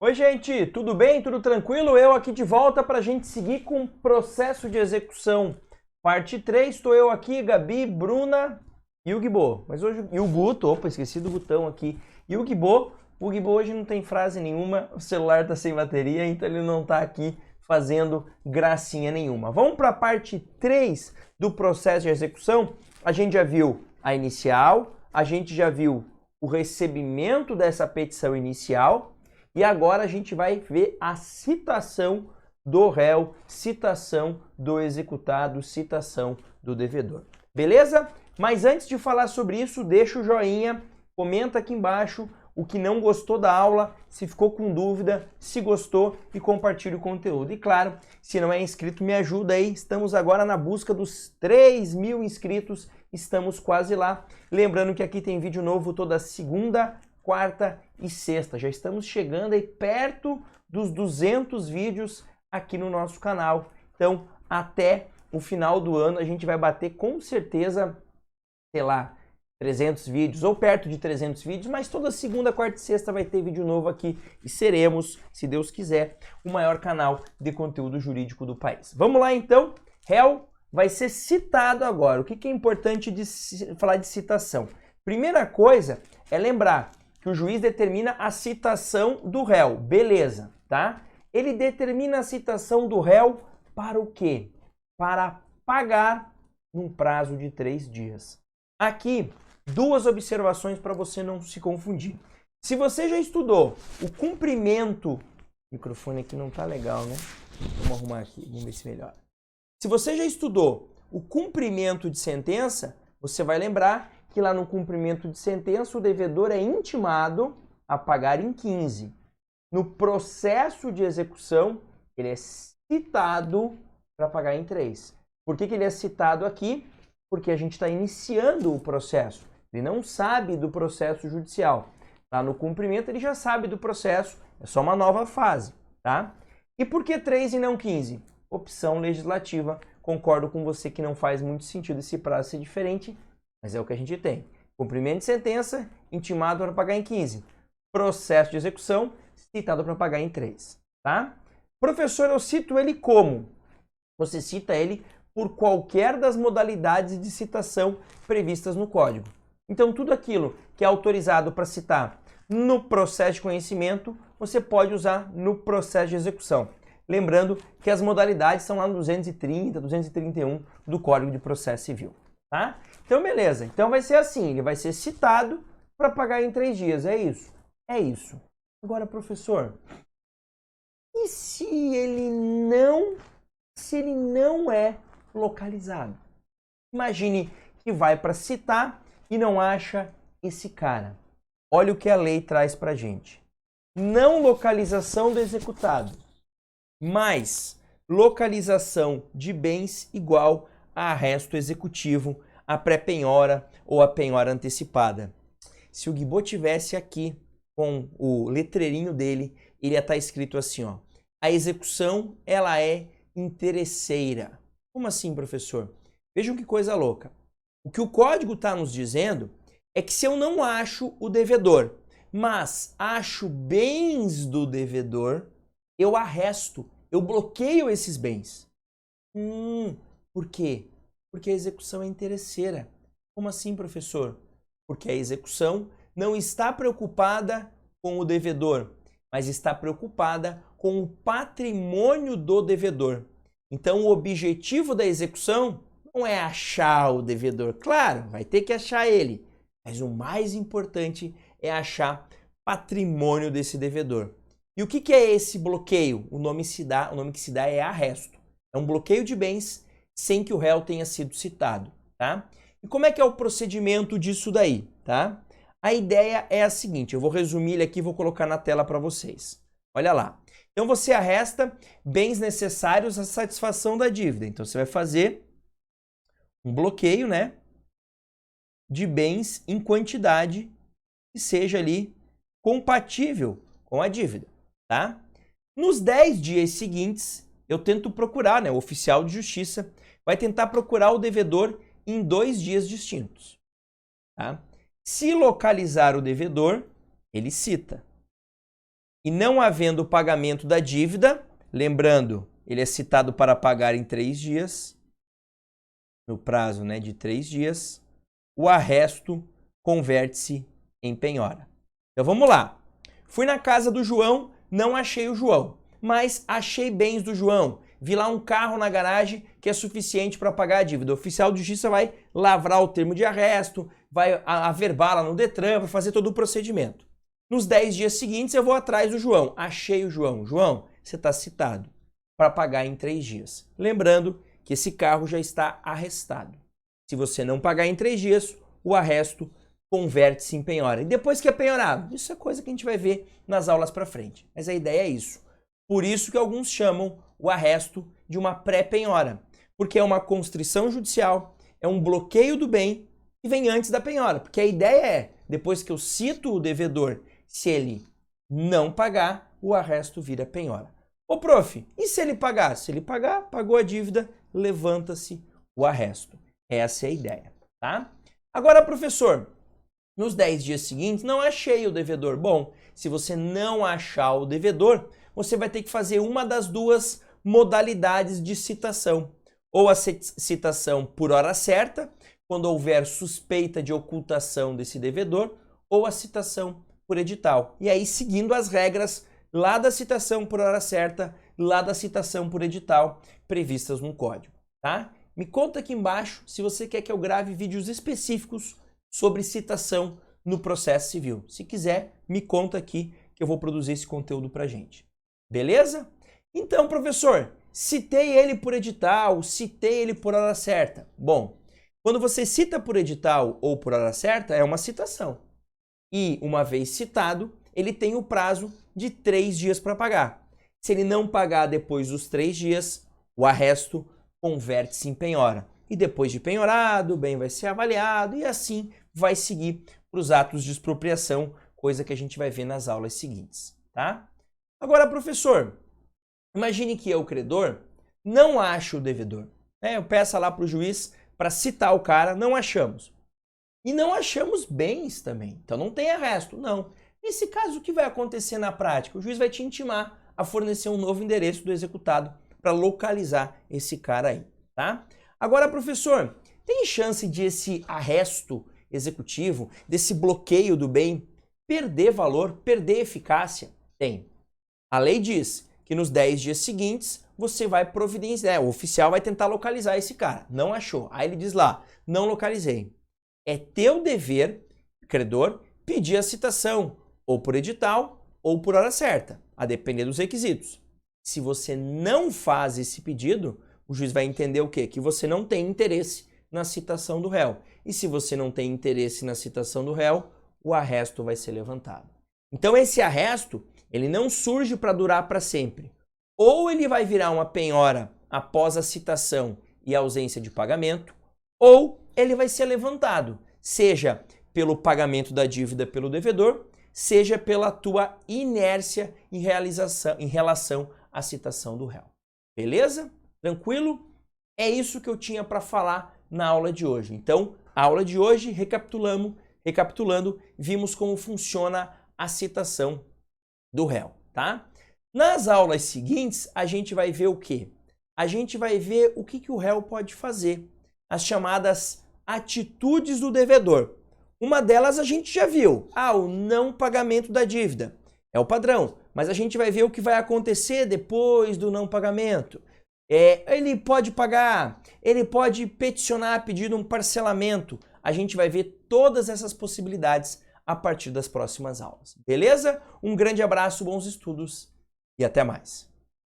Oi, gente, tudo bem? Tudo tranquilo? Eu aqui de volta para a gente seguir com o processo de execução. Parte 3, estou eu aqui, Gabi, Bruna e o Guibô. Mas hoje, e o Guto, opa, esqueci do Gutão aqui. E o Guibô hoje não tem frase nenhuma, o celular está sem bateria, então ele não está aqui fazendo gracinha nenhuma. Vamos para a parte 3 do processo de execução. A gente já viu a inicial, a gente já viu o recebimento dessa petição inicial, e agora a gente vai ver a citação do réu, citação do executado, citação do devedor. Beleza? Mas antes de falar sobre isso, deixa o joinha, comenta aqui embaixo o que não gostou da aula, se ficou com dúvida, se gostou e compartilha o conteúdo. E claro, se não é inscrito, me ajuda aí. Estamos agora na busca dos 3.000 inscritos, estamos quase lá. Lembrando que aqui tem vídeo novo toda segunda, quarta e sexta. Já estamos chegando aí perto dos 200 vídeos aqui no nosso canal. Então, até o final do ano a gente vai bater com certeza, sei lá, 300 vídeos ou perto de 300 vídeos, mas toda segunda, quarta e sexta vai ter vídeo novo aqui e seremos, se Deus quiser, o maior canal de conteúdo jurídico do país. Vamos lá então, réu vai ser citado agora. O que é importante de falar de citação? Primeira coisa é lembrar que o juiz determina a citação do réu, beleza, tá? Ele determina a citação do réu para o quê? Para pagar num prazo de 3 dias. Aqui, duas observações para você não se confundir. Se você já estudou o cumprimento... O microfone aqui não tá legal, né? Vamos arrumar aqui, vamos ver se melhora. Se você já estudou o cumprimento de sentença, você vai lembrar que lá no cumprimento de sentença o devedor é intimado a pagar em 15. No processo de execução, ele é citado para pagar em 3. Por que ele é citado aqui? Porque a gente está iniciando o processo. Ele não sabe do processo judicial. Lá no cumprimento ele já sabe do processo, é só uma nova fase, tá? E por que 3 e não 15? Opção legislativa. Concordo com você que não faz muito sentido esse prazo ser diferente, mas é o que a gente tem. Cumprimento de sentença, intimado para pagar em 15. Processo de execução, citado para pagar em 3. Tá? Professor, eu cito ele como? Você cita ele por qualquer das modalidades de citação previstas no Código. Então, tudo aquilo que é autorizado para citar no processo de conhecimento, você pode usar no processo de execução. Lembrando que as modalidades são lá no 230, 231 do Código de Processo Civil. Tá? Então, beleza. Então, vai ser assim. Ele vai ser citado para pagar em 3 dias. É isso? É isso. Agora, professor, e se ele não é localizado? Imagine que vai para citar e não acha esse cara. Olha o que a lei traz para a gente. Não localização do executado, mais localização de bens igual a arresto executivo, a pré-penhora ou a penhora antecipada. Se o Guibô tivesse aqui com o letreirinho dele, ele ia estar escrito assim, ó. A execução, ela é interesseira. Como assim, professor? Vejam que coisa louca. O que o código está nos dizendo é que se eu não acho o devedor, mas acho bens do devedor, eu arresto, eu bloqueio esses bens. Por quê? Porque a execução é interesseira. Como assim, professor? Porque a execução não está preocupada com o devedor, mas está preocupada com o patrimônio do devedor. Então, o objetivo da execução não é achar o devedor. Claro, vai ter que achar ele. Mas o mais importante é achar patrimônio desse devedor. E o que é esse bloqueio? O nome que se dá é arresto. É um bloqueio de bens sem que o réu tenha sido citado, tá? E como é que é o procedimento disso daí, tá? A ideia é a seguinte, eu vou resumir ele aqui e vou colocar na tela para vocês. Olha lá. Então você arresta bens necessários à satisfação da dívida. Então você vai fazer um bloqueio, né, de bens em quantidade que seja ali compatível com a dívida, tá? Nos 10 dias seguintes, eu tento procurar, né, o oficial de justiça vai tentar procurar o devedor em 2 dias distintos, tá? Se localizar o devedor, ele cita. e não havendo pagamento da dívida, lembrando, ele é citado para pagar em 3 dias, no prazo, né, de 3 dias, o arresto converte-se em penhora. Então vamos lá. Fui na casa do João, não achei o João, mas achei bens do João. Vi lá um carro na garagem que é suficiente para pagar a dívida. O oficial de justiça vai lavrar o termo de arresto, vai averbar lá no Detran, vai fazer todo o procedimento. Nos 10 dias seguintes eu vou atrás do João. Achei o João. João, você está citado para pagar em 3 dias. Lembrando que esse carro já está arrestado. Se você não pagar em 3 dias, o arresto converte-se em penhora. E depois que é penhorado? Isso é coisa que a gente vai ver nas aulas para frente. Mas a ideia é isso. Por isso que alguns chamam o arresto de uma pré-penhora. Porque é uma constrição judicial, é um bloqueio do bem que vem antes da penhora. Porque a ideia é, depois que eu cito o devedor, se ele não pagar, o arresto vira penhora. Ô prof, e se ele pagar? Se ele pagar, pagou a dívida, levanta-se o arresto. Essa é a ideia, tá? Agora, professor, nos 10 dias seguintes, não achei o devedor. Bom, se você não achar o devedor, você vai ter que fazer uma das duas modalidades de citação. Ou a citação por hora certa, quando houver suspeita de ocultação desse devedor, ou a citação por edital. E aí, seguindo as regras lá da citação por hora certa, lá da citação por edital, previstas no código, tá? Me conta aqui embaixo se você quer que eu grave vídeos específicos sobre citação no processo civil. Se quiser, me conta aqui que eu vou produzir esse conteúdo pra gente. Beleza? Então, professor, citei ele por edital, citei ele por hora certa. Bom, quando você cita por edital ou por hora certa, é uma citação. E, uma vez citado, ele tem o prazo de 3 dias para pagar. Se ele não pagar depois dos 3 dias, o arresto converte-se em penhora. E depois de penhorado, o bem vai ser avaliado e assim vai seguir para os atos de expropriação, coisa que a gente vai ver nas aulas seguintes, tá? Agora, professor, imagine que eu, credor, não acho o devedor. Eu peço lá para o juiz para citar o cara, não achamos. E não achamos bens também, então não tem arresto, não. Nesse caso, o que vai acontecer na prática? O juiz vai te intimar a fornecer um novo endereço do executado para localizar esse cara aí, tá? Agora, professor, tem chance de esse arresto executivo, desse bloqueio do bem, perder valor, perder eficácia? Tem. A lei diz que nos 10 dias seguintes você vai providenciar, o oficial vai tentar localizar esse cara. Não achou. Aí ele diz lá, não localizei. É teu dever, credor, pedir a citação, ou por edital, ou por hora certa, a depender dos requisitos. Se você não faz esse pedido, o juiz vai entender o quê? Que você não tem interesse na citação do réu. E se você não tem interesse na citação do réu, o arresto vai ser levantado. Então esse arresto, ele não surge para durar para sempre. Ou ele vai virar uma penhora após a citação e a ausência de pagamento, ou ele vai ser levantado, seja pelo pagamento da dívida pelo devedor, seja pela tua inércia em relação à citação do réu. Beleza? Tranquilo? É isso que eu tinha para falar na aula de hoje. Então, a aula de hoje, recapitulando, vimos como funciona a citação do réu, tá? Nas aulas seguintes, a gente vai ver o quê? A gente vai ver o que o réu pode fazer, as chamadas atitudes do devedor. Uma delas a gente já viu, o não pagamento da dívida. É o padrão, mas a gente vai ver o que vai acontecer depois do não pagamento. Ele pode pagar, ele pode peticionar pedindo um parcelamento. A gente vai ver todas essas possibilidades a partir das próximas aulas. Beleza? Um grande abraço, bons estudos e até mais.